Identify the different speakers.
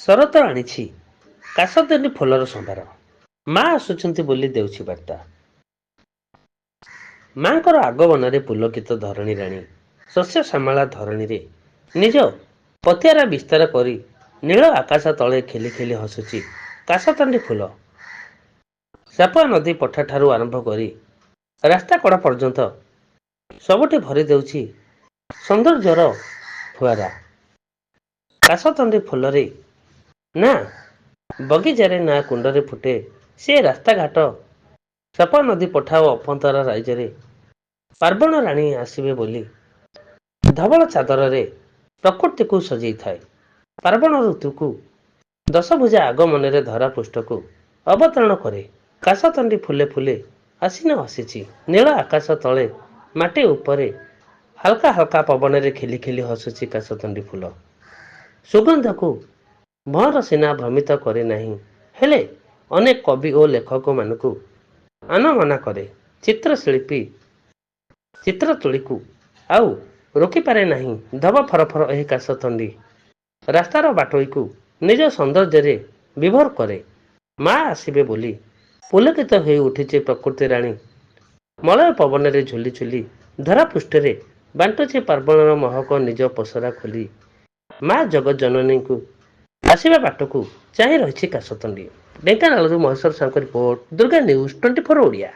Speaker 1: ଶରତ ଆଣିଛି କାଶତଣ୍ଡି ଫୁଲର ସମ୍ଭାର। ମା ଆସୁଛନ୍ତି ବୋଲି ଦେଉଛି ବାର୍ତ୍ତା। ମାଙ୍କର ଆଗମନରେ ପୁଲକିତ ଧରଣୀ ରାଣୀ ଶସ୍ୟ ଶ୍ୟାମଳା ଧରଣୀରେ ନିଜ ପତିଆରା ବିସ୍ତାର କରି ନୀଳ ଆକାଶ ତଳେ ଖେଲି ଖେଲି ହସୁଛି କାଶତଣ୍ଡି ଫୁଲ। ସାପୁଆ ନଦୀ ପଠାଠାରୁ ଆରମ୍ଭ କରି ରାସ୍ତା କଡ଼ ପର୍ଯ୍ୟନ୍ତ ସବୁଠି ଭରି ଦେଉଛି ସୌନ୍ଦର୍ଯ୍ୟର ଫୁଆରା। କାଶତଣ୍ଡି ଫୁଲରେ ନା ବଗିଚାରେ ନା କୁଣ୍ଡରେ ଫୁଟେ ସେ ରାସ୍ତାଘାଟ ସାପୁଆ ନଦୀ ପଠା ଓ ଅପନ୍ତରା ରାଇଜରେ ପାର୍ବଣ ରାଣୀ ଆସିବେ ବୋଲି ଧବଳ ଚାଦରରେ ପ୍ରକୃତିକୁ ସଜେଇଥାଏ। ପାର୍ବଣ ଋତୁକୁ ଦଶଭୁଜା ଆଗମନରେ ଧରା ପୃଷ୍ଠକୁ ଅବତରଣ କରେ। କାଶତଣ୍ଡି ଫୁଲେ ଫୁଲେ ଆସିନ ଆସିଛି ନୀଳ ଆକାଶ ତଳେ ମାଟି ଉପରେ ହାଲକା ହାଲକା ପବନରେ ଖିଲି ଖିଲି ହସୁଛି କାଶତଣ୍ଡି ଫୁଲ। ସୁଗନ୍ଧକୁ ଭଅଁର ସିନା ଭ୍ରମିତ କରେ ନାହିଁ, ହେଲେ ଅନେକ କବି ଓ ଲେଖକମାନଙ୍କୁ ଆନମନା କରେ। ଚିତ୍ରଶିଳ୍ପୀ ଚିତ୍ରତୁଳିକୁ ଆଉ ରୋକିପାରେ ନାହିଁ ଧବ ଫରଫର ଏହି କାଶତଣ୍ଡି। ରାସ୍ତାର ବାଟୋଇକୁ ନିଜ ସୌନ୍ଦର୍ଯ୍ୟରେ ବିଭୋର କରେ। ମା ଆସିବେ ବୋଲି ପୁଲକିତ ହୋଇ ଉଠିଛି ପ୍ରକୃତି ରାଣୀ। ମଳୟ ପବନରେ ଝୁଲି ଝୁଲି ଧରାପୃଷ୍ଠରେ ବାଣ୍ଟୁଛି ପାର୍ବଣର ମହକ ନିଜ ପସରା ଖୋଲି। ମା ଜଗଜ୍ଜନନୀଙ୍କୁ ଆସିବା ବାଟକୁ ଚାହିଁ ରହିଛି କାଶତଣ୍ଡି। ଢେଙ୍କାନାଳରୁ ମହେଶ୍ୱର ସାହୁଙ୍କ ରିପୋର୍ଟ, ଦୁର୍ଗା ନ୍ୟୁଜ୍ 24 ଓଡ଼ିଆ।